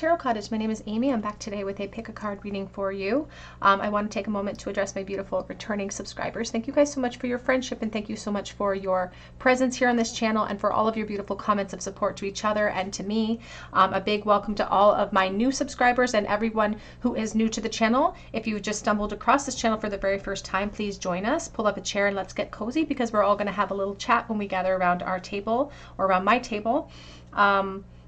Tarot Cottage. My name is Amy. I'm back today with a pick a card reading for you. I want to take a moment to address my beautiful returning subscribers. Thank you guys so much for your friendship, and thank you so much for your presence here on this channel and for all of your beautiful comments of support to each other and to me. A big welcome to all of my new subscribers and everyone who is new to the channel. If you've just stumbled across this channel for the very first time, please join us. Pull up a chair and let's get cozy, because we're all going to have a little chat when we gather around our table or around my table.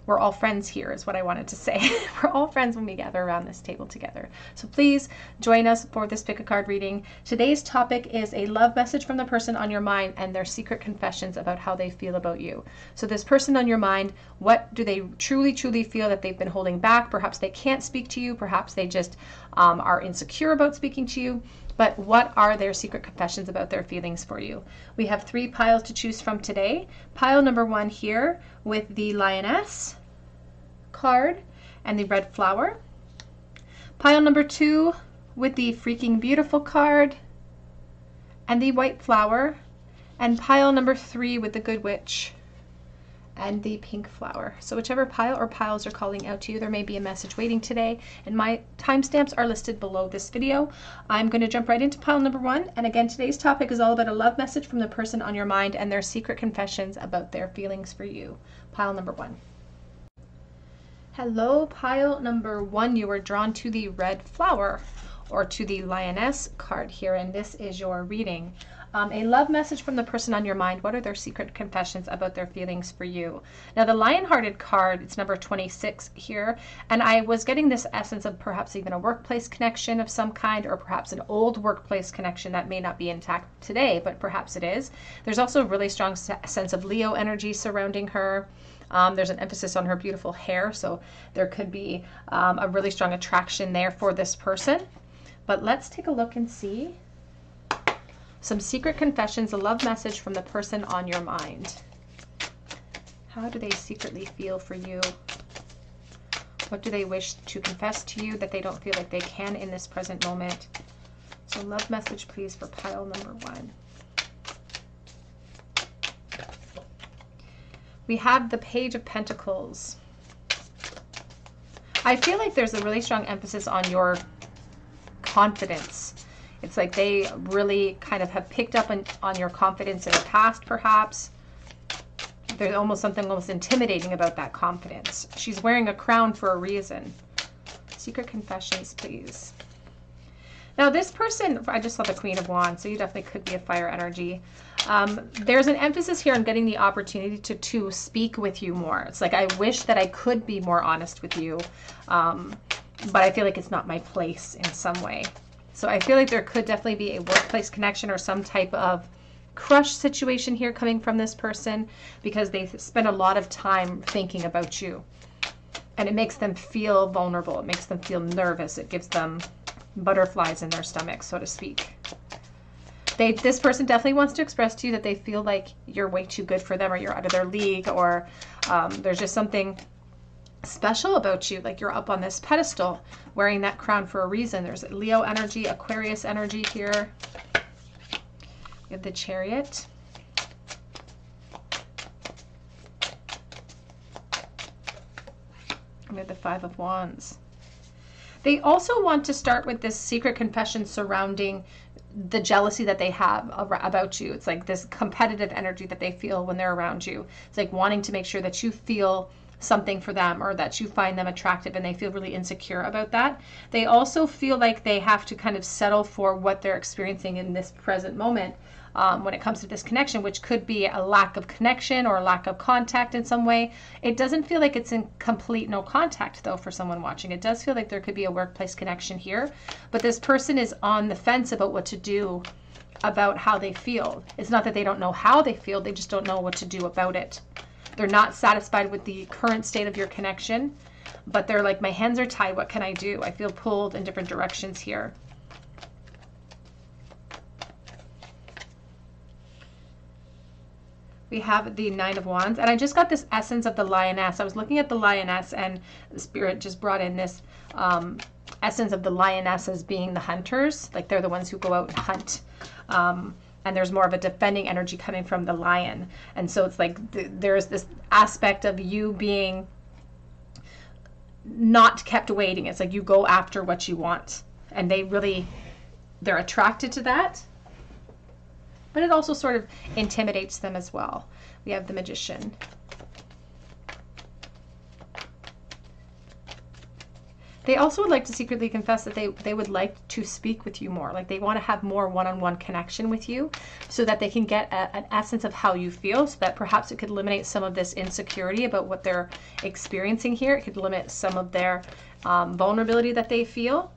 We're all friends here is what I wanted to say. We're all friends when we gather around this table together. So please join us for this pick a card reading. Today's topic is a love message from the person on your mind and their secret confessions about how they feel about you. So this person on your mind, what do they truly feel that they've been holding back? Perhaps they can't speak to you. Perhaps they just are insecure about speaking to you. But what are their secret confessions about their feelings for you? We have 3 piles to choose from today. Pile number 1 here with the Lioness card and the red flower. Pile number 2 with the Freaking Beautiful card and the white flower. And pile number 3 with the Good Witch and the pink flower. So whichever pile or piles are calling out to you, there may be a message waiting today, and my timestamps are listed below this video. I'm going to jump right into pile number 1, and again, today's topic is all about a love message from the person on your mind and their secret confessions about their feelings for you. Pile number 1. Hello, pile number 1. You were drawn to the red flower or to the Lioness card here, and this is your reading. A love message from the person on your mind. What are their secret confessions about their feelings for you? Now, the Lionhearted card, it's number 26 here, and I was getting this essence of perhaps even a workplace connection of some kind, or perhaps an old workplace connection that may not be intact today, but perhaps it is. There's also a really strong sense of Leo energy surrounding her. There's an emphasis on her beautiful hair, so there could be a really strong attraction there for this person. But let's take a look and see some secret confessions, a love message from the person on your mind. How do they secretly feel for you? What do they wish to confess to you that they don't feel like they can in this present moment? So love message, please, for pile number 1. We have the Page of Pentacles. I feel like there's a really strong emphasis on your confidence. It's like they really kind of have picked up on your confidence in the past, perhaps. There's almost something almost intimidating about that confidence. She's wearing a crown for a reason. Secret confessions, please. Now, this person, I just saw the Queen of Wands, so you definitely could be a fire energy. There's an emphasis here on getting the opportunity to speak with you more. It's like, I wish that I could be more honest with you, but I feel like it's not my place in some way. So I feel like there could definitely be a workplace connection or some type of crush situation here coming from this person, because they spend a lot of time thinking about you. And it makes them feel vulnerable. It makes them feel nervous. It gives them butterflies in their stomach, so to speak. This person definitely wants to express to you that they feel like you're way too good for them, or you're out of their league, or there's just something special about you, like you're up on this pedestal wearing that crown for a reason. There's Leo energy, Aquarius energy here. We have the Chariot. We have the 5 of Wands. They also want to start with this secret confession surrounding the jealousy that they have about you. It's like this competitive energy that they feel when they're around you. It's like wanting to make sure that you feel something for them, or that you find them attractive, and they feel really insecure about that. They also feel like they have to kind of settle for what they're experiencing in this present moment when it comes to this connection, which could be a lack of connection or a lack of contact in some way. It doesn't feel like it's in complete no contact, though, for someone watching. It does feel like there could be a workplace connection here, but this person is on the fence about what to do about how they feel. It's not that they don't know how they feel, they just don't know what to do about it. They're not satisfied with the current state of your connection, but they're like, my hands are tied. What can I do? I feel pulled in different directions here. We have the 9 of Wands, and I just got this essence of the Lioness. I was looking at the Lioness, and the Spirit just brought in this essence of the Lioness as being the hunters. Like, they're the ones who go out and hunt. And there's more of a defending energy coming from the lion. And so it's like there's this aspect of you being not kept waiting. It's like you go after what you want, and they're attracted to that, but it also sort of intimidates them as well. We have the Magician. They also would like to secretly confess that they would like to speak with you more. Like they want to have more one-on-one connection with you so that they can get an essence of how you feel, so that perhaps it could eliminate some of this insecurity about what they're experiencing here. It could limit some of their vulnerability that they feel.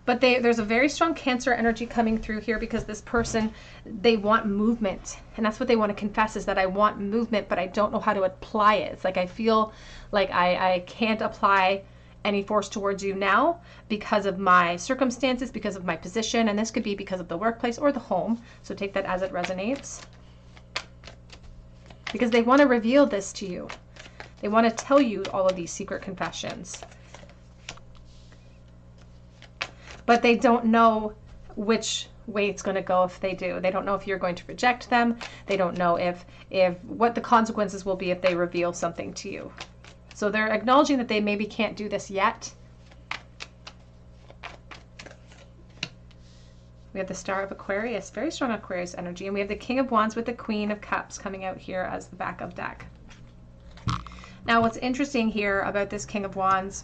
But there's a very strong Cancer energy coming through here, because this person, they want movement. And that's what they want to confess, is that I want movement, but I don't know how to apply it. It's like I feel like I can't apply any force towards you now because of my circumstances, because of my position, and this could be because of the workplace or the home. So take that as it resonates. Because they want to reveal this to you. They want to tell you all of these secret confessions. But they don't know which way it's going to go if they do. They don't know if you're going to reject them. They don't know if what the consequences will be if they reveal something to you. So they're acknowledging that they maybe can't do this yet. We have the Star of Aquarius, very strong Aquarius energy. And we have the King of Wands with the Queen of Cups coming out here as the backup deck. Now, what's interesting here about this King of Wands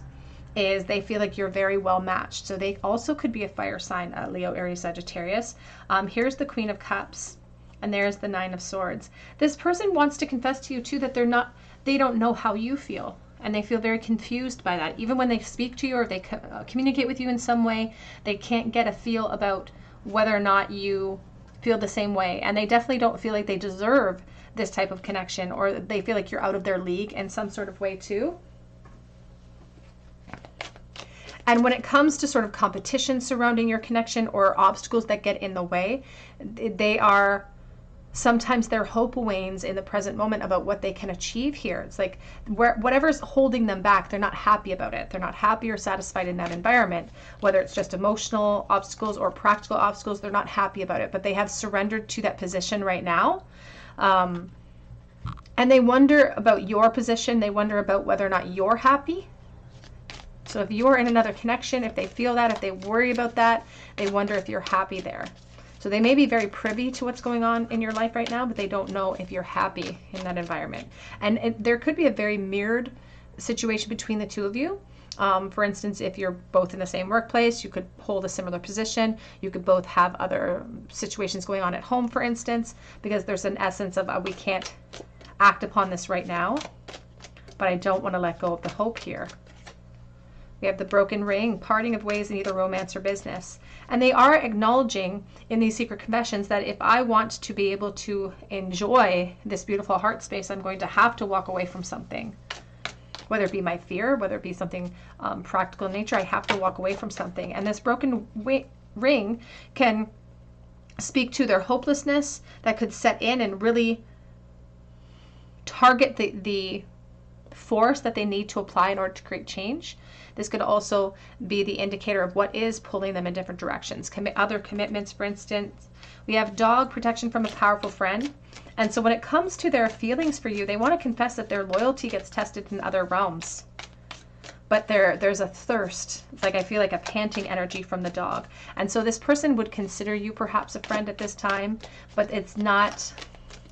is they feel like you're very well matched. So they also could be a fire sign, Leo, Aries, Sagittarius. Here's the Queen of Cups, and there's the Nine of Swords. This person wants to confess to you too that they don't know how you feel. And they feel very confused by that. Even when they speak to you or they communicate with you in some way, they can't get a feel about whether or not you feel the same way. And they definitely don't feel like they deserve this type of connection, or they feel like you're out of their league in some sort of way too. And when it comes to sort of competition surrounding your connection or obstacles that get in the way, sometimes their hope wanes in the present moment about what they can achieve here. It's like whatever's holding them back, they're not happy about it. They're not happy or satisfied in that environment. Whether it's just emotional obstacles or practical obstacles, they're not happy about it. But they have surrendered to that position right now. And they wonder about your position. They wonder about whether or not you're happy. So if you're in another connection, if they feel that, if they worry about that, they wonder if you're happy there. So they may be very privy to what's going on in your life right now, but they don't know if you're happy in that environment. And there could be a very mirrored situation between the two of you. For instance, if you're both in the same workplace, you could hold a similar position. You could both have other situations going on at home, for instance, because there's an essence of we can't act upon this right now, but I don't want to let go of the hope here. We have the Broken Ring, parting of ways in either romance or business. And they are acknowledging in these secret confessions that if I want to be able to enjoy this beautiful heart space, I'm going to have to walk away from something. Whether it be my fear, whether it be something practical in nature, I have to walk away from something. And this broken ring can speak to their hopelessness that could set in and really target the force that they need to apply in order to create change. This could also be the indicator of what is pulling them in different directions. Other commitments, for instance. We have dog, protection from a powerful friend. And so when it comes to their feelings for you, they want to confess that their loyalty gets tested in other realms. But there's a thirst. It's like I feel like a panting energy from the dog. And so this person would consider you perhaps a friend at this time, but it's not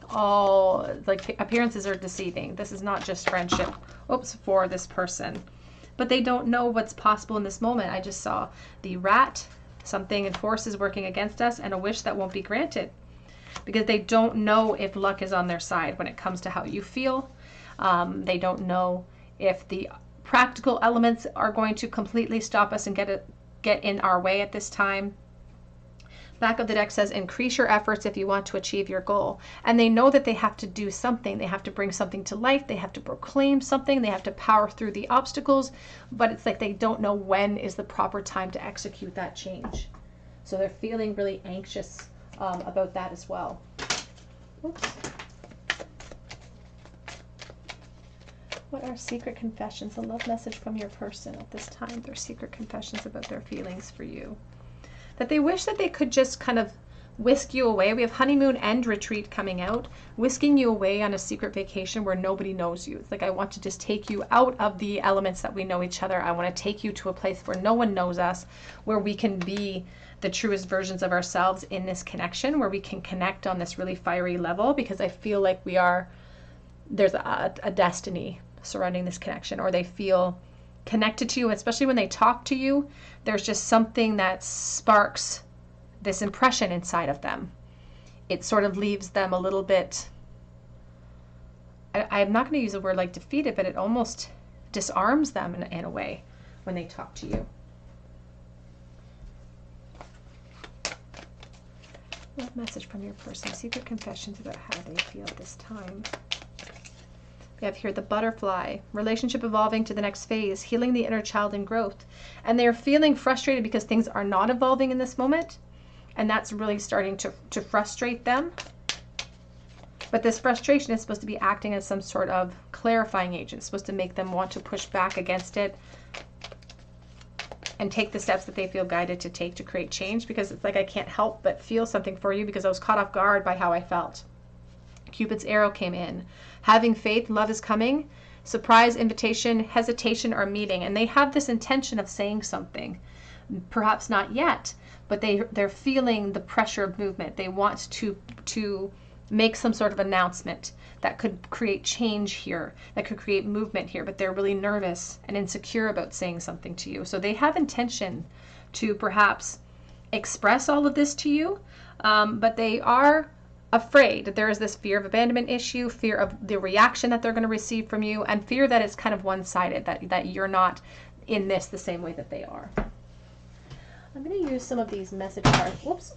all, like, appearances are deceiving. This is not just friendship, for this person. But they don't know what's possible in this moment. I just saw the rat, something and forces working against us, and a wish that won't be granted. Because they don't know if luck is on their side when it comes to how you feel. They don't know if the practical elements are going to completely stop us and get in our way at this time. Back of the deck says, increase your efforts if you want to achieve your goal. And they know that they have to do something. They have to bring something to life. They have to proclaim something. They have to power through the obstacles. But it's like they don't know when is the proper time to execute that change. So they're feeling really anxious about that as well. Oops. What are secret confessions? A love message from your person at this time. Their secret confessions about their feelings for you. That they wish that they could just kind of whisk you away. We have honeymoon and retreat coming out, whisking you away on a secret vacation where nobody knows you. It's like, I want to just take you out of the elements that we know each other. I want to take you to a place where no one knows us, where we can be the truest versions of ourselves in this connection, where we can connect on this really fiery level, because I feel like there's a destiny surrounding this connection, or they feel connected to you, especially when they talk to you. There's just something that sparks this impression inside of them. It sort of leaves them a little bit, I'm not going to use the word like defeated, but it almost disarms them in a way when they talk to you. What message from your person? Secret confessions about how they feel at this time. We have here the butterfly, relationship evolving to the next phase, healing the inner child and growth. And they're feeling frustrated because things are not evolving in this moment. And that's really starting to frustrate them. But this frustration is supposed to be acting as some sort of clarifying agent. It's supposed to make them want to push back against it and take the steps that they feel guided to take to create change. Because it's like, I can't help but feel something for you because I was caught off guard by how I felt. Cupid's arrow came in. Having faith, love is coming. Surprise, invitation, hesitation, or meeting. And they have this intention of saying something. Perhaps not yet, but they're feeling the pressure of movement. They want to make some sort of announcement that could create change here, that could create movement here, but they're really nervous and insecure about saying something to you. So they have intention to perhaps express all of this to you, but they are afraid that there is this fear of abandonment issue, fear of the reaction that they're going to receive from you, and fear that it's kind of one-sided, that you're not in this the same way that they are. I'm going to use some of these message cards. Whoops.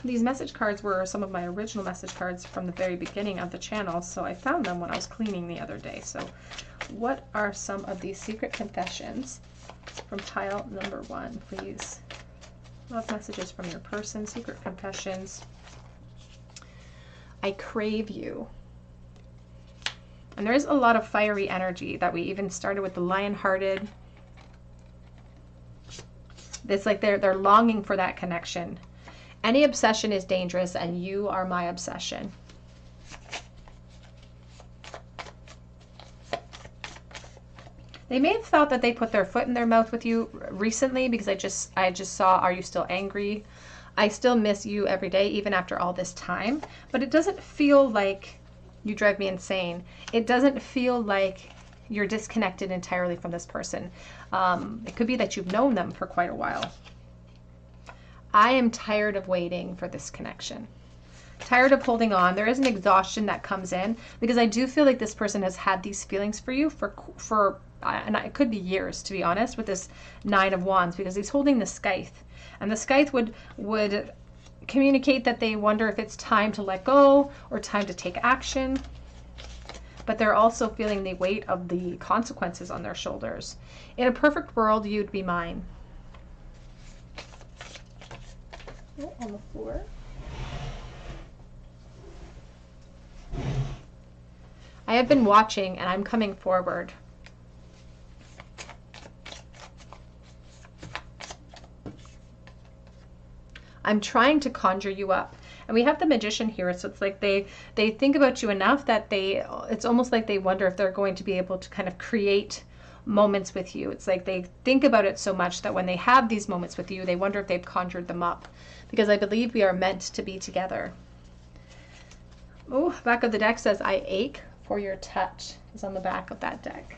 These message cards were some of my original message cards from the very beginning of the channel, so I found them when I was cleaning the other day. So what are some of these secret confessions from pile number 1, please? Love messages from your person, secret confessions. I crave you. And there is a lot of fiery energy that we even started with the lion-hearted. It's like they're longing for that connection. Any obsession is dangerous, and you are my obsession. They may have thought that they put their foot in their mouth with you recently, because I just saw, are you still angry? I still miss you every day, even after all this time. But it doesn't feel like you drive me insane. It doesn't feel like you're disconnected entirely from this person. It could be that you've known them for quite a while. I am tired of waiting for this connection. Tired of holding on. There is an exhaustion that comes in, because I do feel like this person has had these feelings for you for and it could be years, to be honest, with this 9 of Wands, because he's holding the scythe. And the scythe would communicate that they wonder if it's time to let go or time to take action. But they're also feeling the weight of the consequences on their shoulders. In a perfect world, you'd be mine. Oh, on the floor. I have been watching, and I'm coming forward. I'm trying to conjure you up. And we have the Magician here, so it's like they think about you enough that it's almost like they wonder if they're going to be able to kind of create moments with you. It's like they think about it so much that when they have these moments with you, they wonder if they've conjured them up, because I believe we are meant to be together. Oh, back of the deck says, I ache for your touch, is on the back of that deck.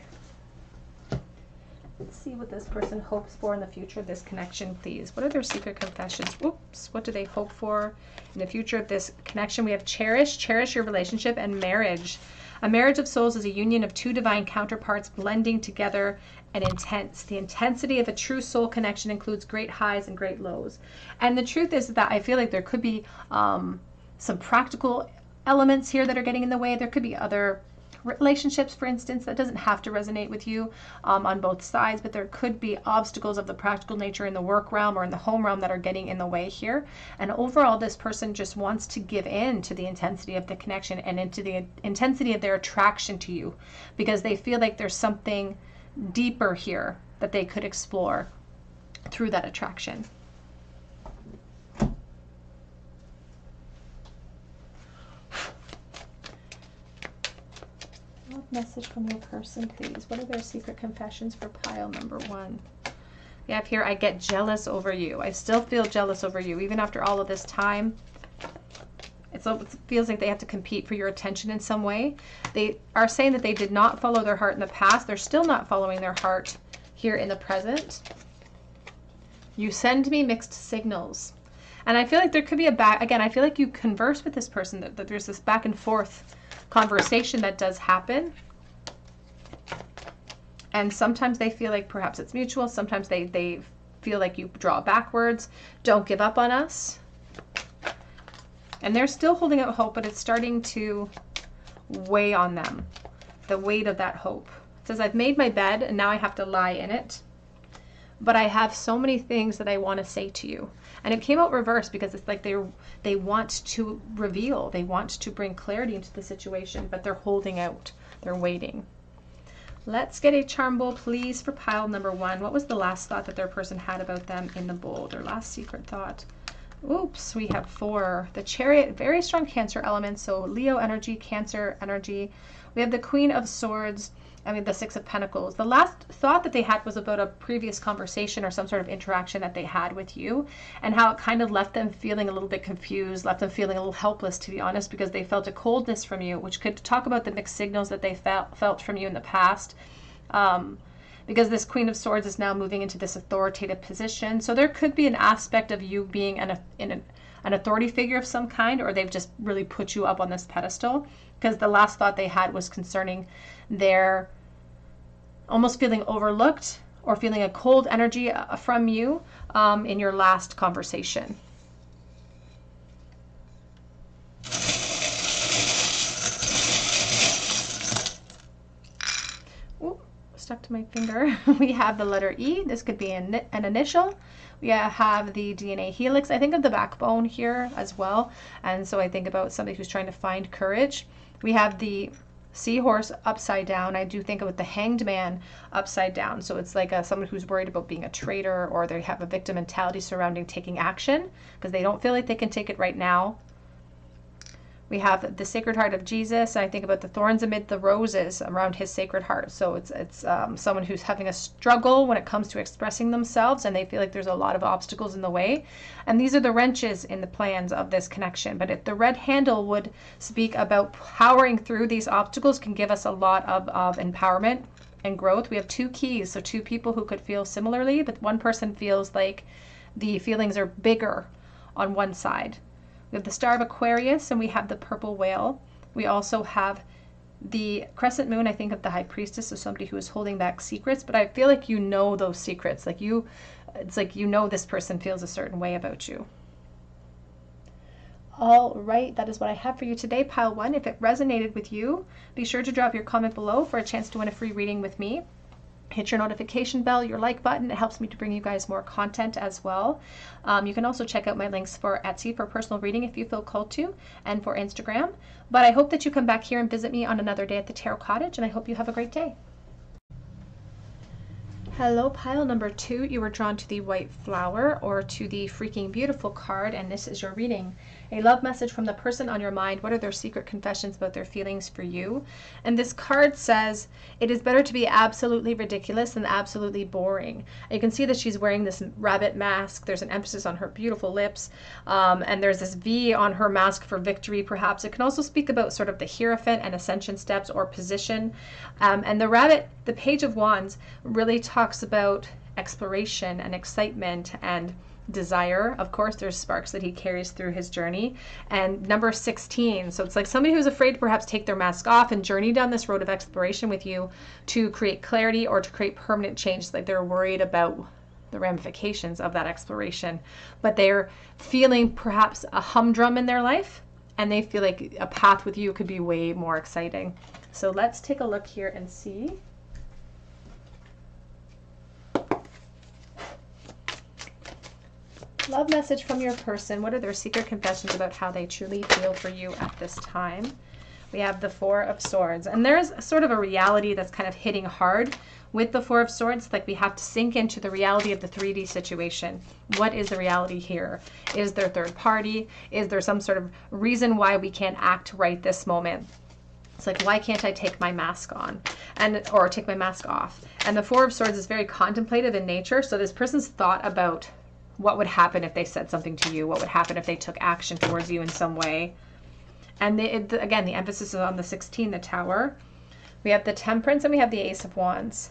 Let's see what this person hopes for in the future of this connection, please. What are their secret confessions? Whoops. What do they hope for in the future of this connection? We have cherish your relationship, and marriage. A marriage of souls is a union of two divine counterparts blending together and intense. The intensity of a true soul connection includes great highs and great lows. And the truth is that I feel like there could be some practical elements here that are getting in the way. There could be other relationships, for instance, that doesn't have to resonate with you on both sides, but there could be obstacles of the practical nature in the work realm or in the home realm that are getting in the way here. And overall, this person just wants to give in to the intensity of the connection and into the intensity of their attraction to you, because they feel like there's something deeper here that they could explore through that attraction. Message from your person, please. What are their secret confessions for pile number 1? You have here, I get jealous over you. I still feel jealous over you, even after all of this time. It feels like they have to compete for your attention in some way. They are saying that they did not follow their heart in the past. They're still not following their heart here in the present. You send me mixed signals. And I feel like there could be again, I feel like you converse with this person, that there's this back and forth conversation that does happen. And sometimes they feel like perhaps it's mutual. Sometimes they feel like you draw backwards. Don't give up on us. And they're still holding out hope, but it's starting to weigh on them. The weight of that hope. It says, I've made my bed and now I have to lie in it. But I have so many things that I want to say to you. And it came out reversed because it's like they want to reveal. They want to bring clarity into the situation, but they're holding out. They're waiting. Let's get a charm bowl, please, for pile number 1. What was the last thought that their person had about them in the bowl? Their last secret thought. Oops, we have 4. The Chariot, very strong Cancer element, so Leo energy, Cancer energy. We have the Queen of Swords, and we have the 6 of Pentacles. The last thought that they had was about a previous conversation or some sort of interaction that they had with you, and how it kind of left them feeling a little bit confused, left them feeling a little helpless, to be honest, because they felt a coldness from you, which could talk about the mixed signals that they felt from you in the past. Because this Queen of Swords is now moving into this authoritative position. So there could be an aspect of you being an authority figure of some kind, or they've just really put you up on this pedestal. Because the last thought they had was concerning their almost feeling overlooked or feeling a cold energy from you in your last conversation. Stuck to my finger. We have the letter E. This could be an initial. We have the DNA helix. I think of the backbone here as well. And so I think about somebody who's trying to find courage. We have the seahorse upside down. I do think about the hanged man upside down. So it's like someone who's worried about being a traitor, or they have a victim mentality surrounding taking action because they don't feel like they can take it right now. We have the Sacred Heart of Jesus. I think about the thorns amid the roses around his Sacred Heart. So it's someone who's having a struggle when it comes to expressing themselves, and they feel like there's a lot of obstacles in the way. And these are the wrenches in the plans of this connection. But if the red handle would speak about powering through these obstacles, can give us a lot of empowerment and growth. We have 2 keys, so 2 people who could feel similarly, but one person feels like the feelings are bigger on one side. We have the Star of Aquarius, and we have the Purple Whale. We also have the Crescent Moon. I think of the High Priestess, so somebody who is holding back secrets, but I feel like you know those secrets. It's like you know this person feels a certain way about you. All right, that is what I have for you today, pile 1. If it resonated with you, be sure to drop your comment below for a chance to win a free reading with me. Hit your notification bell, your like button. It helps me to bring you guys more content as well. You can also check out my links for Etsy for personal reading if you feel called to, and for Instagram. But I hope that you come back here and visit me on another day at the Tarot Cottage, and I hope you have a great day. Hello, pile number 2. You were drawn to the white flower or to the freaking beautiful card, and this is your reading. A love message from the person on your mind. What are their secret confessions about their feelings for you? And this card says, it is better to be absolutely ridiculous than absolutely boring. And you can see that she's wearing this rabbit mask. There's an emphasis on her beautiful lips. And there's this V on her mask for victory, perhaps. It can also speak about sort of the Hierophant and Ascension steps or position. And the rabbit, the Page of Wands, really talks about exploration and excitement and desire. Of course, there's sparks that he carries through his journey. And number 16, so it's like somebody who's afraid to perhaps take their mask off and journey down this road of exploration with you to create clarity or to create permanent change. Like they're worried about the ramifications of that exploration, but they're feeling perhaps a humdrum in their life, and they feel like a path with you could be way more exciting. So let's take a look here and see. Love message from your person. What are their secret confessions about how they truly feel for you at this time? We have the Four of Swords. And there's sort of a reality that's kind of hitting hard with the Four of Swords. Like we have to sink into the reality of the 3D situation. What is the reality here? Is there third party? Is there some sort of reason why we can't act right this moment? It's like, why can't I take my mask on or take my mask off? And the Four of Swords is very contemplative in nature. So this person's thought about what would happen if they said something to you, what would happen if they took action towards you in some way. And again, the emphasis is on the 16, the Tower. We have the Temperance and we have the Ace of Wands.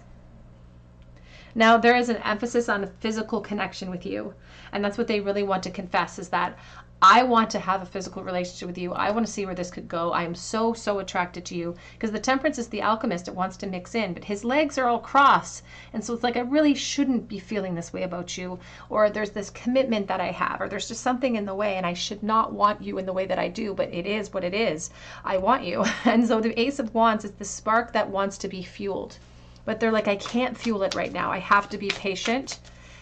Now, there is an emphasis on a physical connection with you. And that's what they really want to confess, is that I want to have a physical relationship with you. I want to see where this could go. I am so, so attracted to you. Because the Temperance is the alchemist. It wants to mix in. But his legs are all crossed. And so it's like, I really shouldn't be feeling this way about you. Or there's this commitment that I have. Or there's just something in the way. And I should not want you in the way that I do. But it is what it is. I want you. And so the Ace of Wands is the spark that wants to be fueled. But they're like, I can't fuel it right now. I have to be patient.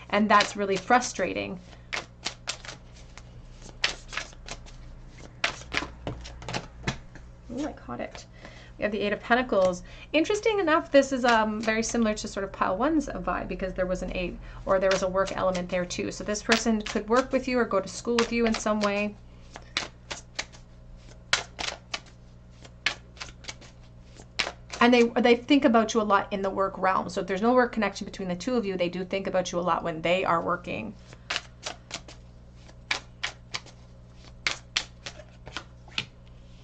And that's really frustrating. Oh, I caught it. We have the Eight of Pentacles. Interesting enough, this is very similar to sort of pile one's vibe, because there was an 8, or there was a work element there too. So this person could work with you or go to school with you in some way. And they think about you a lot in the work realm. So if there's no work connection between the two of you, they do think about you a lot when they are working.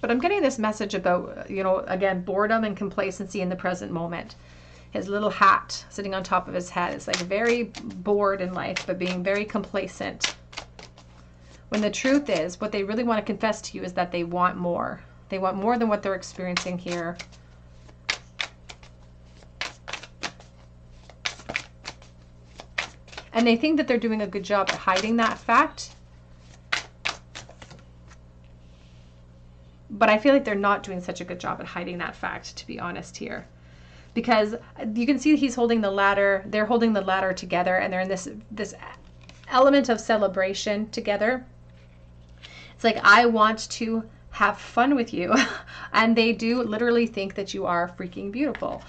But I'm getting this message about, you know, again, boredom and complacency in the present moment. His little hat sitting on top of his head. It's like very bored in life, but being very complacent. When the truth is, what they really want to confess to you is that they want more. They want more than what they're experiencing here. And they think that they're doing a good job at hiding that fact. But I feel like they're not doing such a good job at hiding that fact, to be honest here. Because you can see he's holding the ladder. They're holding the ladder together, and they're in this element of celebration together. It's like, I want to have fun with you. And they do literally think that you are freaking beautiful.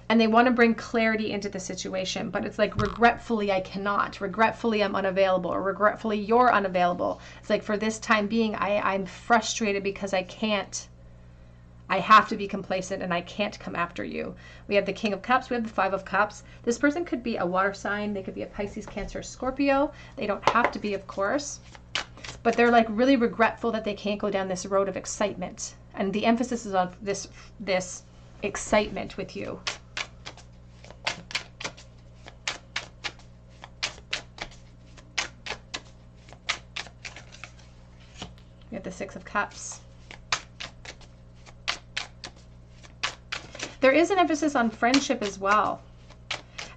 And they want to bring clarity into the situation, but it's like, regretfully, I cannot. Regretfully, I'm unavailable, or regretfully, you're unavailable. It's like, for this time being, I'm frustrated because I can't. I have to be complacent and I can't come after you. We have the King of Cups. We have the Five of Cups. This person could be a water sign. They could be a Pisces, Cancer, Scorpio. They don't have to be, of course. But they're like really regretful that they can't go down this road of excitement. And the emphasis is on this excitement with you. We have the Six of Cups. There is an emphasis on friendship as well.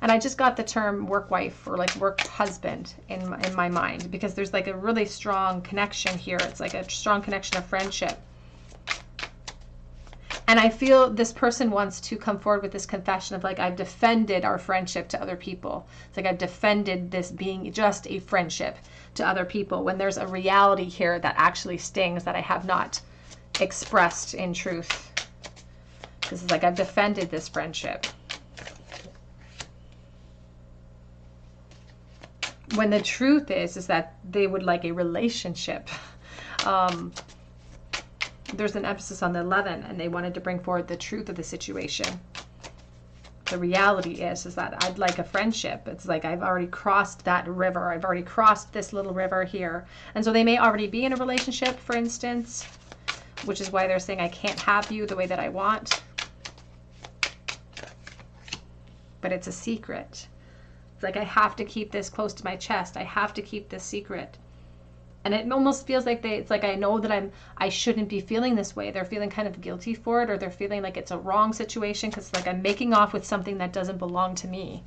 And I just got the term work wife, or like work husband in my mind, because there's like a really strong connection here. It's like a strong connection of friendship. And I feel this person wants to come forward with this confession of like, I've defended our friendship to other people. It's like, I've defended this being just a friendship to other people, when there's a reality here that actually stings, that I have not expressed in truth. This is like, I've defended this friendship. When the truth is that they would like a relationship. There's an emphasis on the 11, and they wanted to bring forward the truth of the situation. The reality is that I'd like a friendship. It's like, I've already crossed that river. I've already crossed this little river here. And so they may already be in a relationship, for instance, which is why they're saying, I can't have you the way that I want. But it's a secret. It's like, I have to keep this close to my chest. I have to keep this secret. And it almost feels like it's like, I know that I shouldn't be feeling this way. They're feeling kind of guilty for it, or they're feeling like it's a wrong situation, because like, I'm making off with something that doesn't belong to me.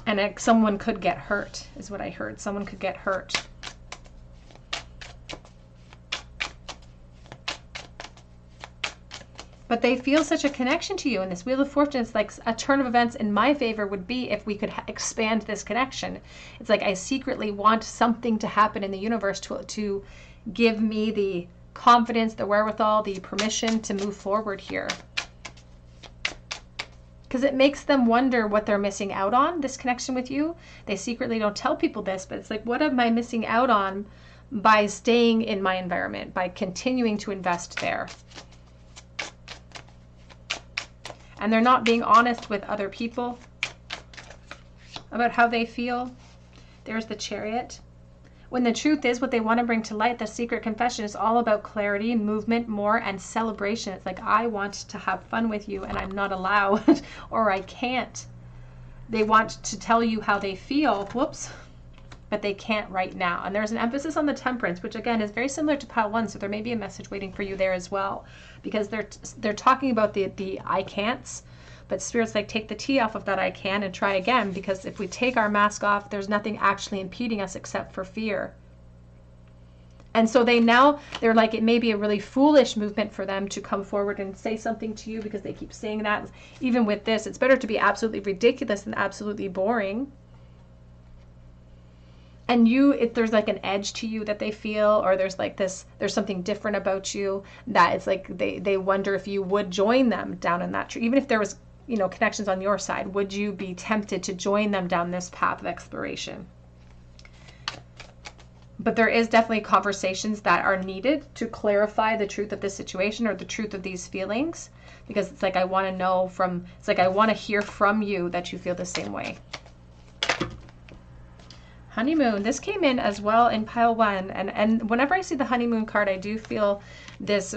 And someone could get hurt, is what I heard. Someone could get hurt. But they feel such a connection to you. And this Wheel of Fortune is like a turn of events in my favor would be if we could expand this connection. It's like, I secretly want something to happen in the universe to give me the confidence, the wherewithal, the permission to move forward here. Because it makes them wonder what they're missing out on, this connection with you. They secretly don't tell people this, but it's like, what am I missing out on by staying in my environment, by continuing to invest there. And they're not being honest with other people about how they feel. There's the Chariot. When the truth is, what they want to bring to light, the secret confession, is all about clarity, movement, more, and celebration. It's like, I want to have fun with you and I'm not allowed or I can't. They want to tell you how they feel, whoops, but they can't right now. And there's an emphasis on the Temperance, which again is very similar to pile 1, so there may be a message waiting for you there as well, because they're talking about the I can'ts. But Spirit's like, take the T off of that I can and try again, because if we take our mask off, there's nothing actually impeding us except for fear. And so they're like, it may be a really foolish movement for them to come forward and say something to you, because they keep saying that. Even with this, it's better to be absolutely ridiculous than absolutely boring. And if there's like an edge to you that they feel, or there's something different about you, that it's like they wonder if you would join them down in that tree. Even if there was, connections on your side, would you be tempted to join them down this path of exploration? But there is definitely conversations that are needed to clarify the truth of this situation or the truth of these feelings, because it's like, I want to hear from you that you feel the same way. Honeymoon, this came in as well in pile 1, and whenever I see the honeymoon card, I do feel this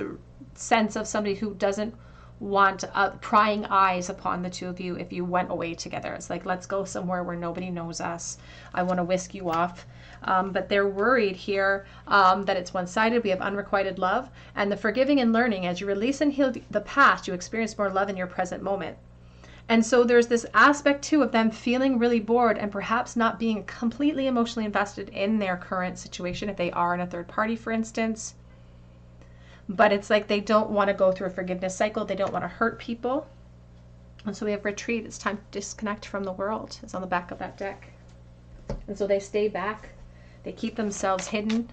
sense of somebody who doesn't want prying eyes upon the two of you if you went away together. It's like, let's go somewhere where nobody knows us. I want to whisk you off. But they're worried here that it's one-sided. We have unrequited love, and the forgiving and learning. As you release and heal the past, you experience more love in your present moment. And so there's this aspect too of them feeling really bored and perhaps not being completely emotionally invested in their current situation, if they are in a third party, for instance. But it's like they don't want to go through a forgiveness cycle. They don't want to hurt people. And so we have retreat. It's time to disconnect from the world. It's on the back of that deck. And so they stay back. They keep themselves hidden.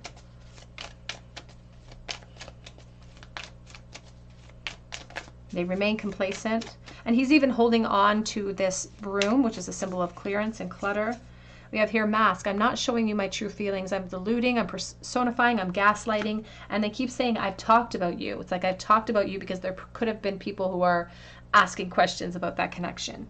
They remain complacent. And he's even holding on to this broom, which is a symbol of clearance and clutter. We have here mask. I'm not showing you my true feelings. I'm deluding, I'm personifying, I'm gaslighting. And they keep saying, I've talked about you. It's like, I've talked about you because there could have been people who are asking questions about that connection.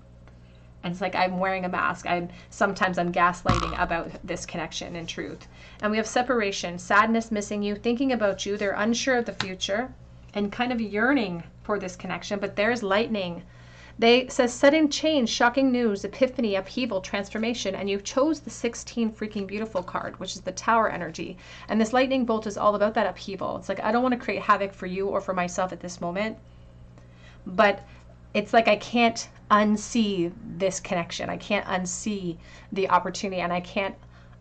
And it's like, I'm wearing a mask. Sometimes I'm gaslighting about this connection and truth. And we have separation, sadness, missing you, thinking about you. They're unsure of the future and kind of yearning for this connection. But there's lightning. They says sudden change, shocking news, epiphany, upheaval, transformation, and you chose the 16 freaking beautiful card, which is the Tower energy. And this lightning bolt is all about that upheaval. It's like, I don't want to create havoc for you or for myself at this moment, but it's like, I can't unsee this connection. I can't unsee the opportunity, and I can't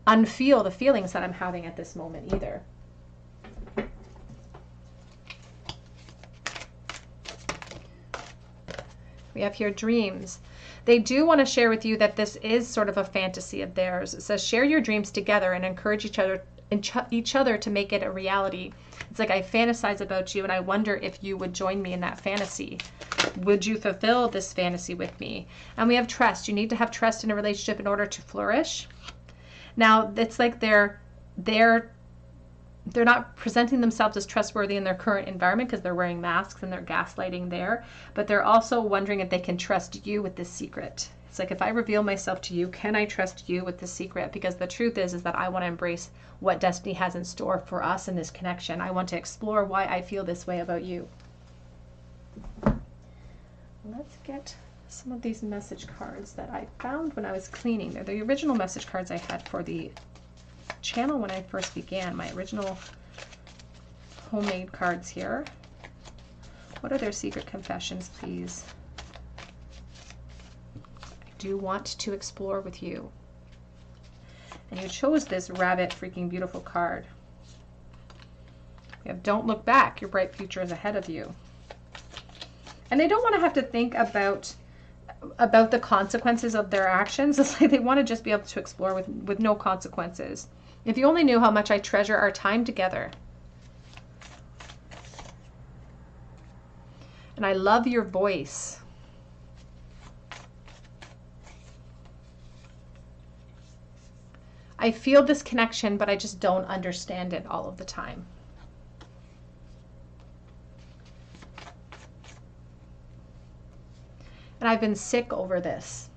unfeel the feelings that I'm having at this moment either. We have here dreams. They do want to share with you that this is sort of a fantasy of theirs. It says, share your dreams together and encourage each other to make it a reality. It's like, I fantasize about you and I wonder if you would join me in that fantasy. Would you fulfill this fantasy with me? And we have trust. You need to have trust in a relationship in order to flourish. Now, it's like they're not presenting themselves as trustworthy in their current environment because they're wearing masks and they're gaslighting there, but they're also wondering if they can trust you with this secret. It's like, if I reveal myself to you, can I trust you with this secret? Because the truth is that I want to embrace what destiny has in store for us in this connection. I want to explore why I feel this way about you. Let's get some of these message cards that I found when I was cleaning. They're the original message cards I had for the channel when I first began, my original homemade cards here. What are their secret confessions, please? I do want to explore with you. And you chose this rabbit freaking beautiful card. We have don't look back, your bright future is ahead of you. And they don't want to have to think about the consequences of their actions. It's like they want to just be able to explore with no consequences. If you only knew how much I treasure our time together. And I love your voice. I feel this connection, but I just don't understand it all of the time. And I've been sick over this.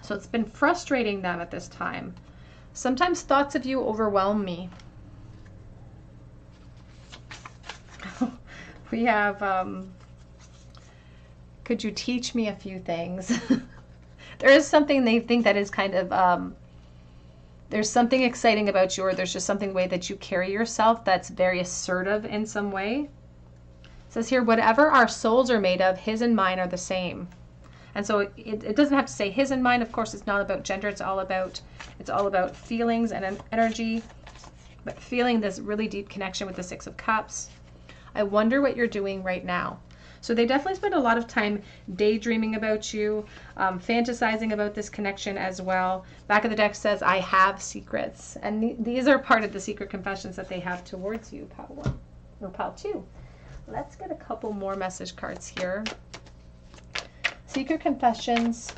So it's been frustrating them at this time. Sometimes thoughts of you overwhelm me. We have, could you teach me a few things? There is something they think that is kind of, there's something exciting about you, or there's just something way that you carry yourself that's very assertive in some way. It says here, whatever our souls are made of, his and mine are the same. And so it doesn't have to say his and mine. Of course, it's not about gender. It's all about feelings and energy, but feeling this really deep connection with the Six of Cups. I wonder what you're doing right now. So they definitely spend a lot of time daydreaming about you, fantasizing about this connection as well. Back of the deck says, I have secrets. And these are part of the secret confessions that they have towards you, Pile 1 or Pile 2. Let's get a couple more message cards here. Secret confessions,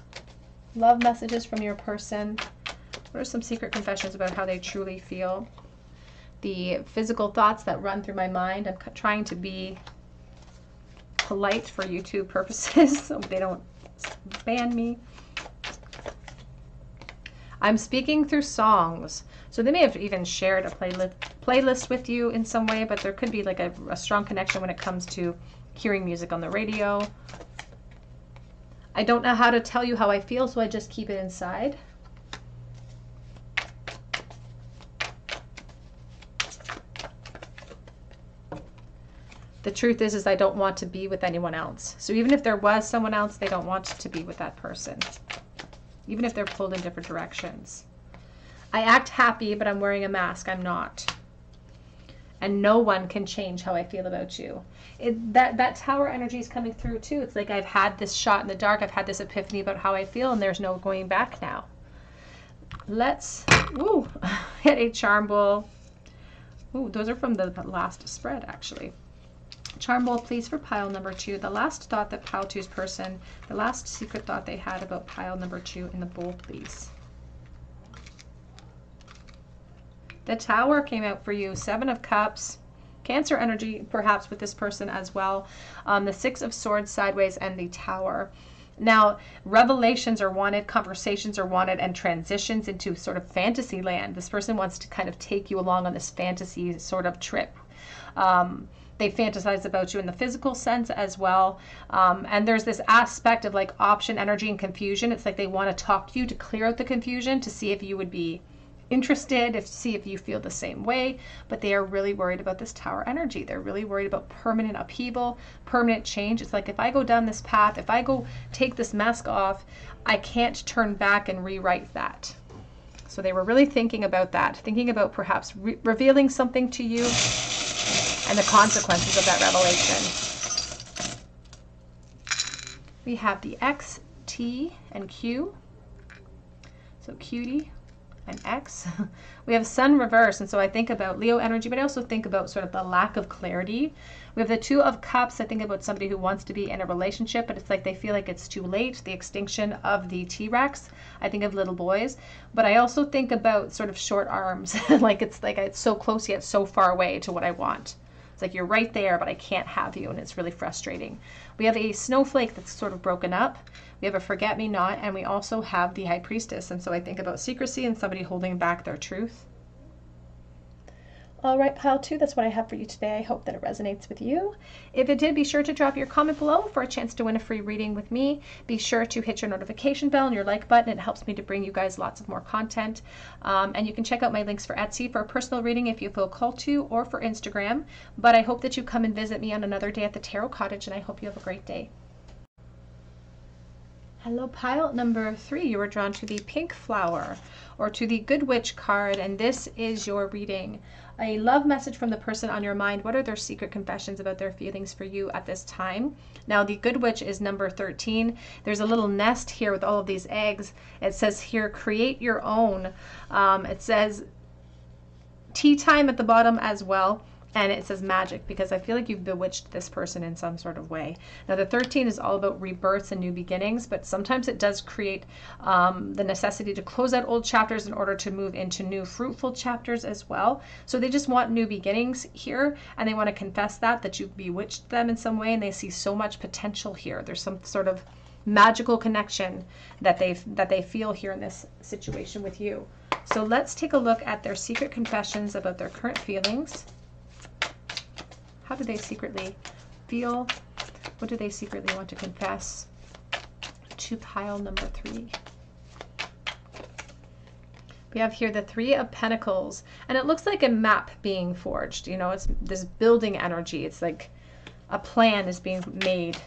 love messages from your person. What are some secret confessions about how they truly feel? The physical thoughts that run through my mind. I'm trying to be polite for YouTube purposes so they don't ban me. I'm speaking through songs. So they may have even shared a playlist with you in some way, but there could be like a strong connection when it comes to hearing music on the radio. I don't know how to tell you how I feel, so I just keep it inside. The truth is I don't want to be with anyone else. So even if there was someone else, they don't want to be with that person. Even if they're pulled in different directions. I act happy, but I'm wearing a mask. I'm not. And no one can change how I feel about you. That tower energy is coming through too. It's like I've had this shot in the dark. I've had this epiphany about how I feel, and there's no going back now. Let's, hit a charm ball. Ooh, those are from the last spread, actually. Charm ball, please, for pile number 2. The last thought that pile 2's person, the last secret thought they had about pile number 2 in the bowl, please. The Tower came out for you. 7 of Cups. Cancer energy, perhaps, with this person as well. The 6 of Swords sideways and the Tower. Now, revelations are wanted, conversations are wanted, and transitions into sort of fantasy land. This person wants to kind of take you along on this fantasy sort of trip. They fantasize about you in the physical sense as well. And there's this aspect of like option energy and confusion. It's like they want to talk to you to clear out the confusion, to see if you would be interested, see if you feel the same way, but they are really worried about this Tower energy. They're really worried about permanent upheaval, permanent change. It's like if I go down this path, if I go take this mask off, I can't turn back and rewrite that. So they were really thinking about that, thinking about perhaps revealing something to you and the consequences of that revelation. We have the X, T, and Q. So cutie and X. We have Sun reverse, and so I think about Leo energy, but I also think about sort of the lack of clarity. We have the 2 of Cups. I think about somebody who wants to be in a relationship, but it's like they feel like it's too late, the extinction of the T-Rex. I think of little boys, but I also think about sort of short arms, like it's so close yet so far away to what I want. It's like you're right there, but I can't have you, and it's really frustrating. We have a snowflake that's sort of broken up. We have a forget-me-not, and we also have the High Priestess. And so I think about secrecy and somebody holding back their truth. All right, pile 2, that's what I have for you today. I hope that it resonates with you. If it did, be sure to drop your comment below for a chance to win a free reading with me. Be sure to hit your notification bell and your like button. It helps me to bring you guys lots of more content. And you can check out my links for Etsy for a personal reading if you feel called to, or for Instagram. But I hope that you come and visit me on another day at the Tarot Cottage, and I hope you have a great day. Hello, pile number 3. You were drawn to the pink flower, or to the Good Witch card, and this is your reading. A love message from the person on your mind. What are their secret confessions about their feelings for you at this time? Now, the Good Witch is number 13. There's a little nest here with all of these eggs. It says here, create your own. It says tea time at the bottom as well. And it says magic, because I feel like you've bewitched this person in some sort of way. Now, the 13 is all about rebirths and new beginnings, but sometimes it does create the necessity to close out old chapters in order to move into new fruitful chapters as well. So they just want new beginnings here, and they want to confess that you've bewitched them in some way, and they see so much potential here. There's some sort of magical connection that they feel here in this situation with you. So let's take a look at their secret confessions about their current feelings. How do they secretly feel? What do they secretly want to confess? To pile number 3. We have here the 3 of Pentacles, and it looks like a map being forged. You know, it's this building energy. It's like a plan is being made.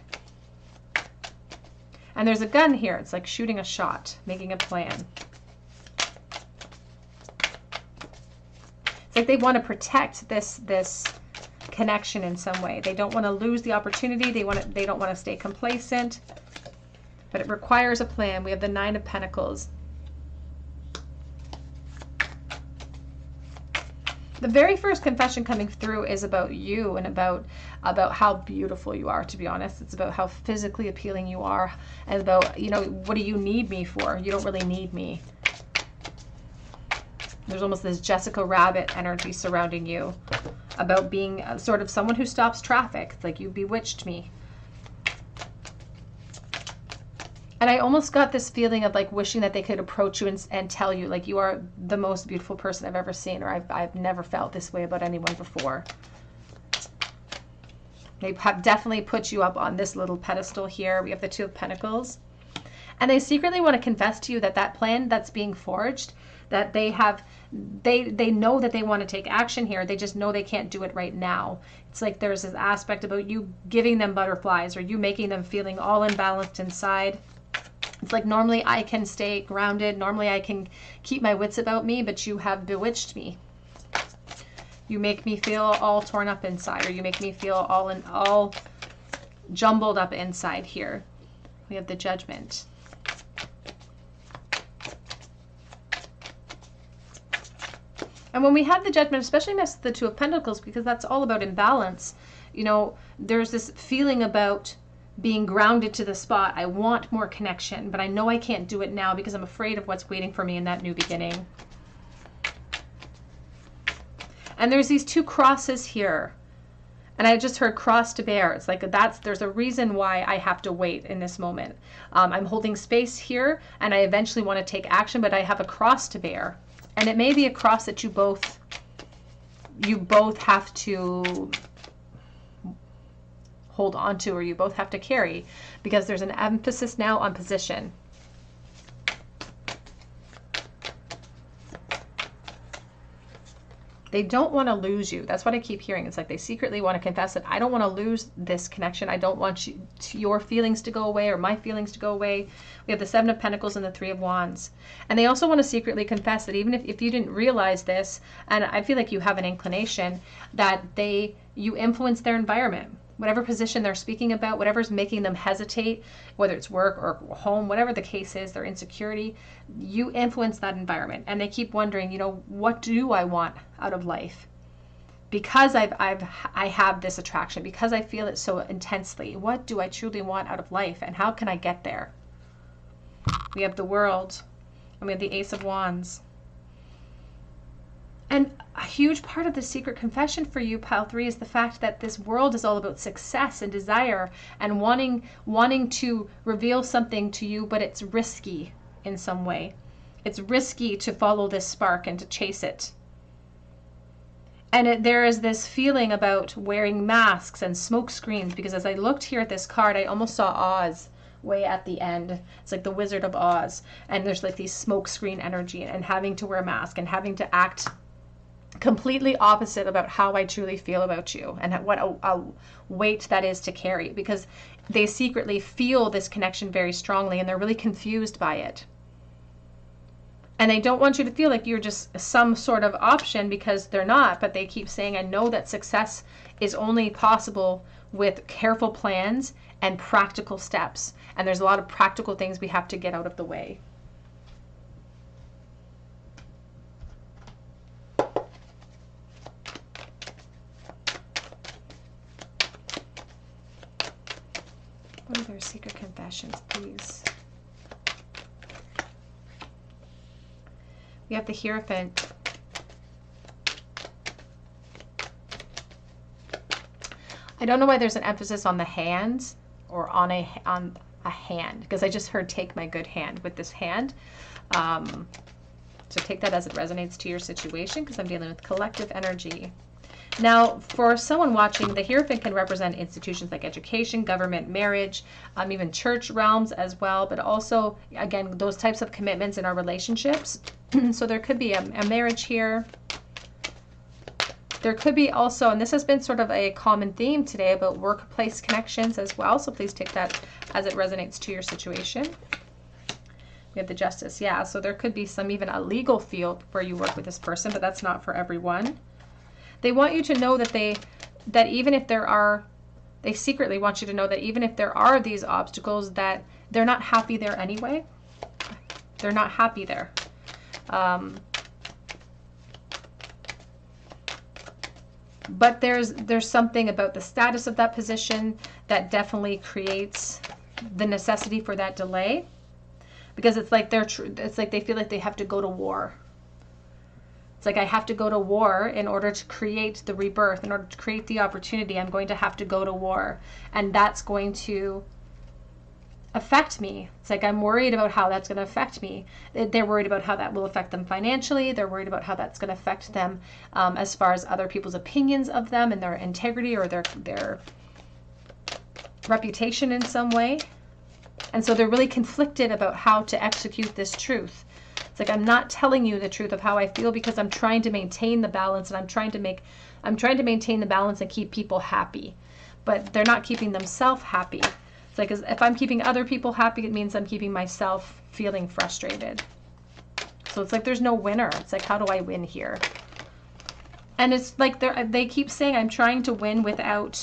And there's a gun here. It's like shooting a shot, making a plan. It's like they want to protect this connection in some way. They don't want to lose the opportunity. They don't want to stay complacent. But it requires a plan. We have the 9 of Pentacles. The very first confession coming through is about you and about how beautiful you are, to be honest. It's about how physically appealing you are, and about, you know, what do you need me for? You don't really need me. There's almost this Jessica Rabbit energy surrounding you, about being sort of someone who stops traffic. It's like you bewitched me. And I almost got this feeling of like wishing that they could approach you and tell you, like, you are the most beautiful person I've ever seen, or I've never felt this way about anyone before. They have definitely put you up on this little pedestal here. We have the 2 of Pentacles. And they secretly want to confess to you that plan that's being forged, that they know that they want to take action here. They just know they can't do it right now. It's like there's this aspect about you giving them butterflies, or you making them feeling all imbalanced inside. It's like normally I can stay grounded. Normally I can keep my wits about me, but you have bewitched me. You make me feel all torn up inside, or you make me feel all jumbled up inside here. We have the Judgment. And when we have the Judgment, especially next to the 2 of Pentacles, because that's all about imbalance, you know, there's this feeling about being grounded to the spot. I want more connection, but I know I can't do it now because I'm afraid of what's waiting for me in that new beginning. And there's these 2 crosses here. And I just heard cross to bear. It's like there's a reason why I have to wait in this moment. I'm holding space here, and I eventually want to take action, but I have a cross to bear. And it may be a cross that you both have to hold on to, or you both have to carry, because there's an emphasis now on position. They don't want to lose you. That's what I keep hearing. It's like they secretly want to confess that I don't want to lose this connection. I don't want your feelings to go away, or my feelings to go away. We have the 7 of Pentacles and the 3 of Wands. And they also want to secretly confess that even if you didn't realize this, and I feel like you have an inclination, that you influence their environment. Whatever position they're speaking about, whatever's making them hesitate, whether it's work or home, whatever the case is, their insecurity, you influence that environment. And they keep wondering, you know, what do I want out of life? Because I have this attraction, because I feel it so intensely, what do I truly want out of life, and how can I get there? We have the World, and we have the Ace of Wands. And a huge part of the secret confession for you, pile 3, is the fact that this world is all about success and desire and wanting to reveal something to you, but it's risky in some way. It's risky to follow this spark and to chase it. And there is this feeling about wearing masks and smoke screens, because as I looked here at this card, I almost saw Oz way at the end. It's like the Wizard of Oz. And there's like these smoke screen energy and having to wear a mask and having to act completely opposite about how I truly feel about you, and what a weight that is to carry, because they secretly feel this connection very strongly, and they're really confused by it. And they don't want you to feel like you're just some sort of option, because they're not, but they keep saying, I know that success is only possible with careful plans and practical steps. And there's a lot of practical things we have to get out of the way. Their secret confessions, please. We have the Hierophant. I don't know why there's an emphasis on the hands or on a hand, because I just heard take my good hand with this hand. So take that as it resonates to your situation, because I'm dealing with collective energy. Now, for someone watching, the Hierophant can represent institutions like education, government, marriage, even church realms as well, but also, again, those types of commitments in our relationships. So there could be a marriage here. There could be also, and this has been sort of a common theme today, about workplace connections as well. So please take that as it resonates to your situation. We have the Justice. Yeah, so there could be some even a legal field where you work with this person, but that's not for everyone. They want you to know that that even if there are, they secretly want you to know that even if there are these obstacles, that they're not happy there anyway. They're not happy there. But there's something about the status of that position that definitely creates the necessity for that delay, because it's like it's like they feel like they have to go to war. It's like, I have to go to war in order to create the rebirth, in order to create the opportunity. I'm going to have to go to war, and that's going to affect me. It's like, I'm worried about how that's going to affect me. They're worried about how that will affect them financially. They're worried about how that's going to affect them as far as other people's opinions of them and their integrity or their reputation in some way. And so they're really conflicted about how to execute this truth. It's like, I'm not telling you the truth of how I feel because I'm trying to maintain the balance, and I'm trying to maintain the balance and keep people happy. But they're not keeping themselves happy. It's like, if I'm keeping other people happy, it means I'm keeping myself feeling frustrated. So it's like there's no winner. It's like, how do I win here? And it's like they keep saying, I'm trying to win without,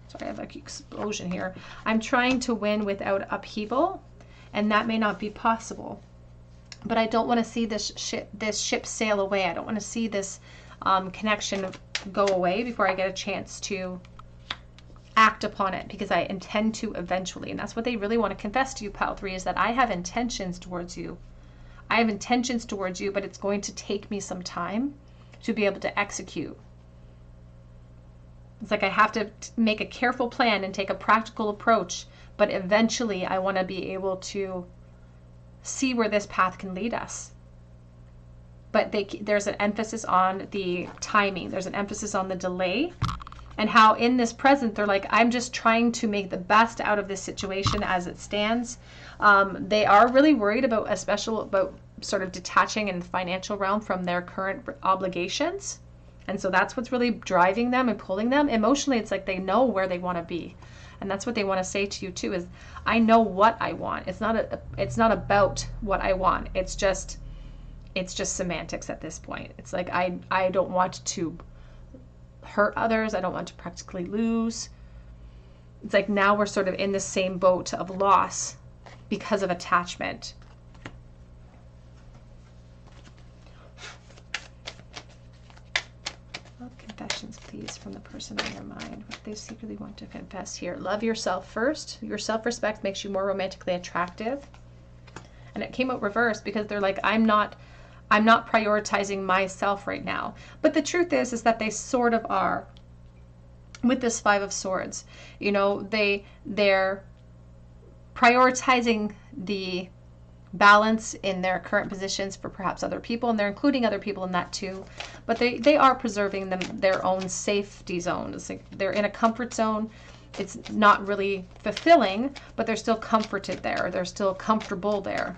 sorry, I have an explosion here. I'm trying to win without upheaval, and that may not be possible. But I don't want to see this ship sail away. I don't want to see this connection go away before I get a chance to act upon it, because I intend to eventually. And that's what they really want to confess to you, Pile 3, is that I have intentions towards you. I have intentions towards you, but it's going to take me some time to be able to execute. It's like I have to make a careful plan and take a practical approach, but eventually I want to be able to see where this path can lead us. But there's an emphasis on the timing. There's an emphasis on the delay, and how in this present, they're like, I'm just trying to make the best out of this situation as it stands. They are really worried about, about sort of detaching in the financial realm from their current obligations. And so that's what's really driving them and pulling them. Emotionally, it's like they know where they want to be. And that's what they want to say to you too, is I know what I want. It's not about what I want. It's just semantics at this point. It's like, I don't want to hurt others. I don't want to practically lose. It's like, now we're sort of in the same boat of loss because of attachment. Confessions, please, from the person on your mind. What they secretly want to confess here. Love yourself first. Your self-respect makes you more romantically attractive. And it came out reversed because they're like, I'm not prioritizing myself right now. But the truth is that they sort of are. With this 5 of Swords, you know, they're prioritizing the balance in their current positions for perhaps other people, and they're including other people in that too, but they are preserving their own safety zone. It's like they're in a comfort zone. It's not really fulfilling, but they're still comforted there. They're still comfortable there.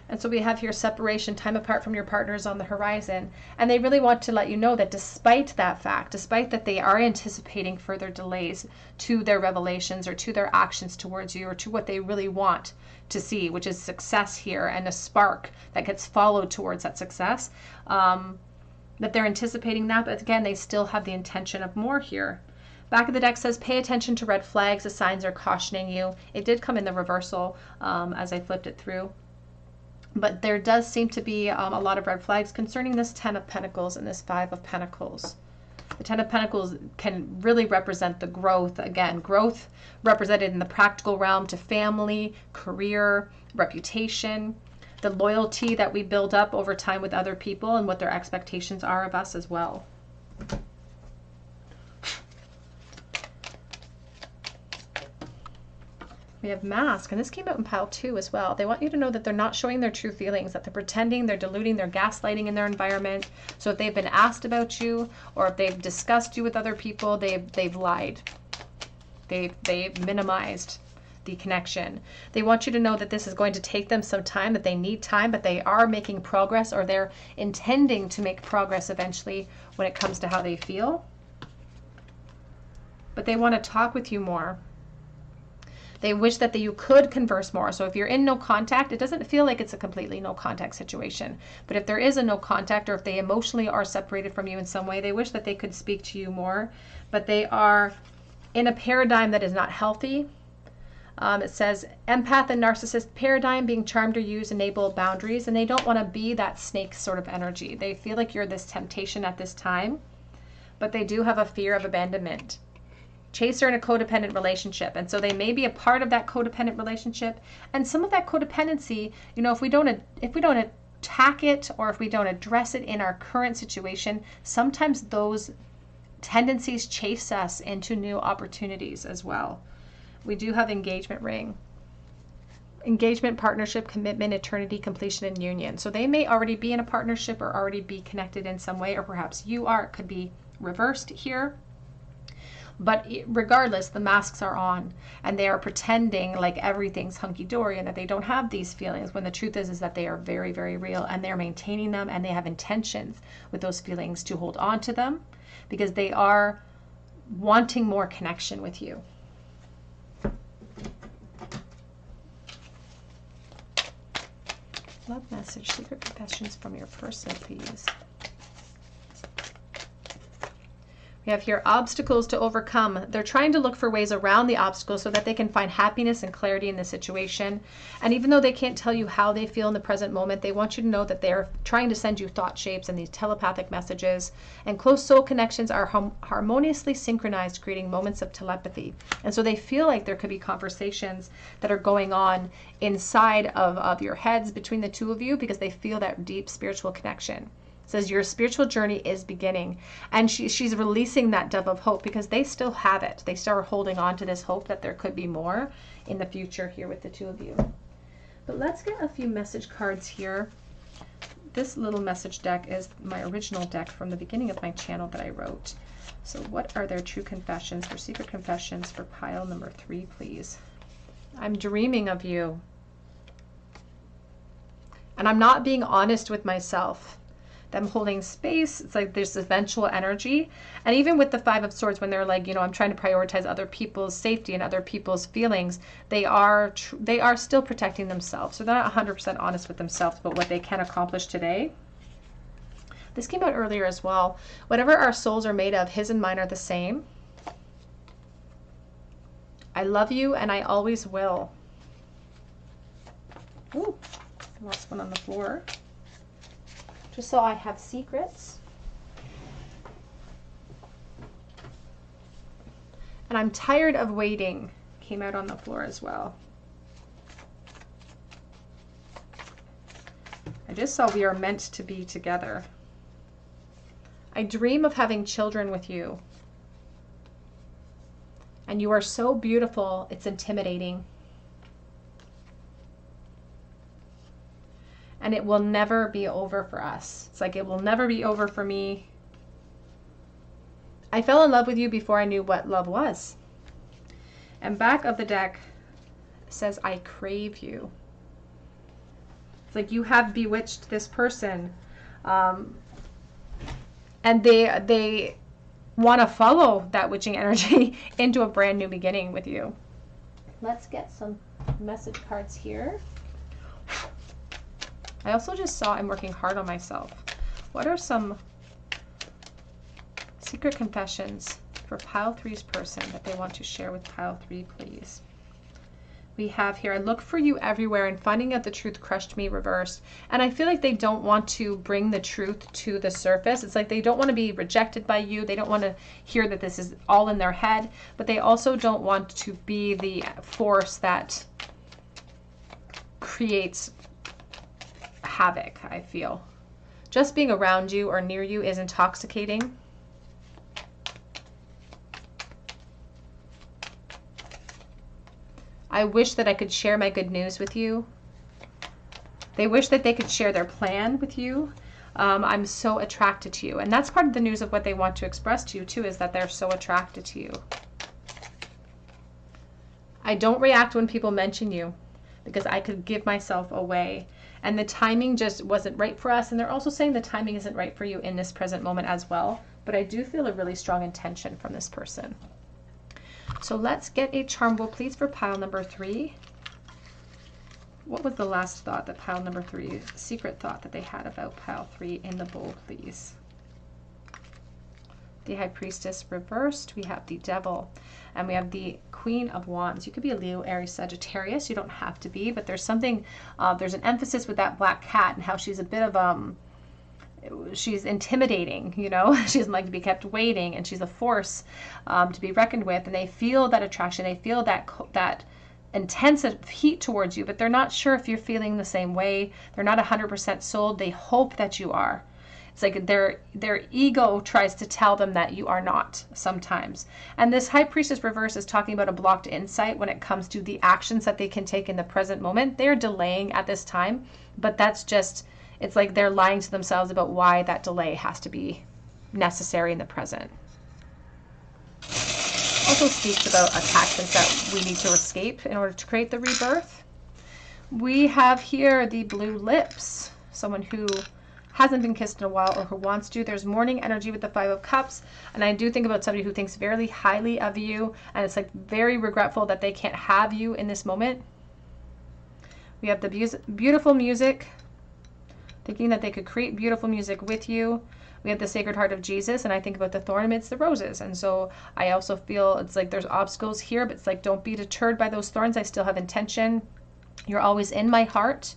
And so we have here separation, time apart from your partners on the horizon. And they really want to let you know that despite that fact, despite that they are anticipating further delays to their revelations or to their actions towards you or to what they really want to see, which is success here and a spark that gets followed towards that success, that they're anticipating that. But again, they still have the intention of more here. Back of the deck says, pay attention to red flags. The signs are cautioning you. It did come in the reversal as I flipped it through. But there does seem to be a lot of red flags concerning this 10 of Pentacles and this 5 of Pentacles. The Ten of Pentacles can really represent the growth. Again, growth represented in the practical realm to family, career, reputation, the loyalty that we build up over time with other people and what their expectations are of us as well. We have Mask, and this came out in pile 2 as well. They want you to know that they're not showing their true feelings, that they're pretending, they're diluting, they're gaslighting in their environment. So if they've been asked about you, or if they've discussed you with other people, they've lied. They've minimized the connection. They want you to know that this is going to take them some time, that they need time, but they are making progress, or they're intending to make progress eventually when it comes to how they feel. But they want to talk with you more. They wish that you could converse more. So if you're in no contact, it doesn't feel like it's a completely no contact situation. But if there is a no contact, or if they emotionally are separated from you in some way, they wish that they could speak to you more. But they are in a paradigm that is not healthy. It says empath and narcissist paradigm, being charmed or used, enable boundaries. And they don't want to be that snake sort of energy. They feel like you're this temptation at this time. But they do have a fear of abandonment. Chaser in a codependent relationship, and so they may be a part of that codependent relationship, and some of that codependency, you know, if we don't attack it, or if we don't address it in our current situation, sometimes those tendencies chase us into new opportunities as well. We do have engagement ring. Engagement, partnership, commitment, eternity, completion, and union. So they may already be in a partnership or already be connected in some way, or perhaps you are. It could be reversed here. But regardless, the masks are on, and they are pretending like everything's hunky-dory and that they don't have these feelings, when the truth is that they are very, very real, and they're maintaining them, and they have intentions with those feelings to hold on to them because they are wanting more connection with you. Love message, secret confessions from your person, please. We have here obstacles to overcome. They're trying to look for ways around the obstacles so that they can find happiness and clarity in the situation. And even though they can't tell you how they feel in the present moment, they want you to know that they're trying to send you thought shapes and these telepathic messages. And close soul connections are harmoniously synchronized, creating moments of telepathy. And so they feel like there could be conversations that are going on inside of your heads between the two of you, because they feel that deep spiritual connection. It says your spiritual journey is beginning, and she's releasing that dove of hope because they still have it. They still are holding on to this hope that there could be more in the future here with the two of you. But let's get a few message cards here. This little message deck is my original deck from the beginning of my channel that I wrote. So what are their true confessions, their secret confessions for pile number 3, please? I'm dreaming of you. And I'm not being honest with myself. Them holding space, it's like there's eventual energy. And even with the 5 of Swords, when they're like, you know, I'm trying to prioritize other people's safety and other people's feelings, they are still protecting themselves. So they're not 100% honest with themselves about what they can accomplish today. This came out earlier as well. Whatever our souls are made of, his and mine are the same. I love you and I always will. Ooh, I lost one on the floor. Just so I have secrets. And I'm tired of waiting. Came out on the floor as well. I just saw we are meant to be together. I dream of having children with you. And you are so beautiful, it's intimidating. And it will never be over for us. It's like it will never be over for me. I fell in love with you before I knew what love was. And back of the deck says, I crave you. It's like you have bewitched this person. And they want to follow that witching energy into a brand new beginning with you. Let's get some message cards here. I also just saw I'm working hard on myself. What are some secret confessions for pile 3's person that they want to share with pile 3, please? We have here, I look for you everywhere and finding out the truth crushed me reversed. And I feel like they don't want to bring the truth to the surface. It's like they don't want to be rejected by you. They don't want to hear that this is all in their head, but they also don't want to be the force that creates havoc, I feel. Just being around you or near you is intoxicating. I wish that I could share my good news with you. They wish that they could share their plan with you. I'm so attracted to you. And that's part of the news of what they want to express to you too, is that they're so attracted to you. I don't react when people mention you because I could give myself away. And the timing just wasn't right for us. And they're also saying the timing isn't right for you in this present moment as well. But I do feel a really strong intention from this person. So let's get a charm wheel, please, for pile number 3. What was the last thought that pile number 3, secret thought that they had about pile 3 in the bowl, please? The High Priestess reversed. We have the Devil. And we have the Queen of Wands. You could be a Leo, Aries, Sagittarius. You don't have to be, but there's something, there's an emphasis with that black cat and how she's a bit of, she's intimidating, you know. She doesn't like to be kept waiting, and she's a force to be reckoned with. And they feel that attraction. They feel that intense heat towards you, but they're not sure if you're feeling the same way. They're not 100% sold. They hope that you are. It's like their ego tries to tell them that you are not sometimes. And this High Priestess reverse is talking about a blocked insight when it comes to the actions that they can take in the present moment. They're delaying at this time, but that's just, it's like they're lying to themselves about why that delay has to be necessary in the present. Also speaks about attachments that we need to escape in order to create the rebirth. We have here the blue lips, someone who hasn't been kissed in a while or who wants to. There's morning energy with the 5 of Cups, and I do think about somebody who thinks very highly of you, and it's like very regretful that they can't have you in this moment. We have the beautiful music, thinking that they could create beautiful music with you. We have the Sacred Heart of Jesus, and I think about the thorn amidst the roses. And so I also feel it's like there's obstacles here, but it's like don't be deterred by those thorns. I still have intention. You're always in my heart,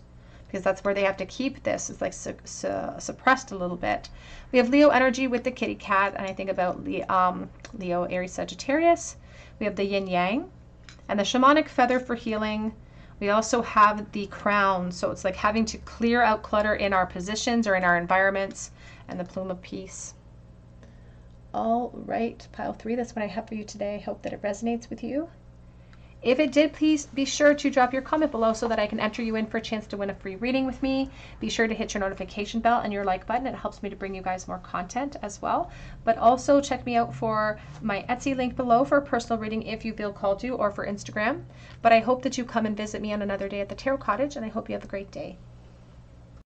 because that's where they have to keep this. It's like suppressed a little bit. We have Leo energy with the kitty cat, and I think about the Leo, Aries, Sagittarius. We have the yin yang and the shamanic feather for healing. We also have the crown, so it's like having to clear out clutter in our positions or in our environments, and the plume of peace. All right, pile 3, that's what I have for you today. I hope that it resonates with you. If it did, please be sure to drop your comment below so that I can enter you in for a chance to win a free reading with me. Be sure to hit your notification bell and your like button. It helps me to bring you guys more content as well. But also check me out for my Etsy link below for a personal reading if you feel called to, or for Instagram. But I hope that you come and visit me on another day at the Tarot Cottage, and I hope you have a great day.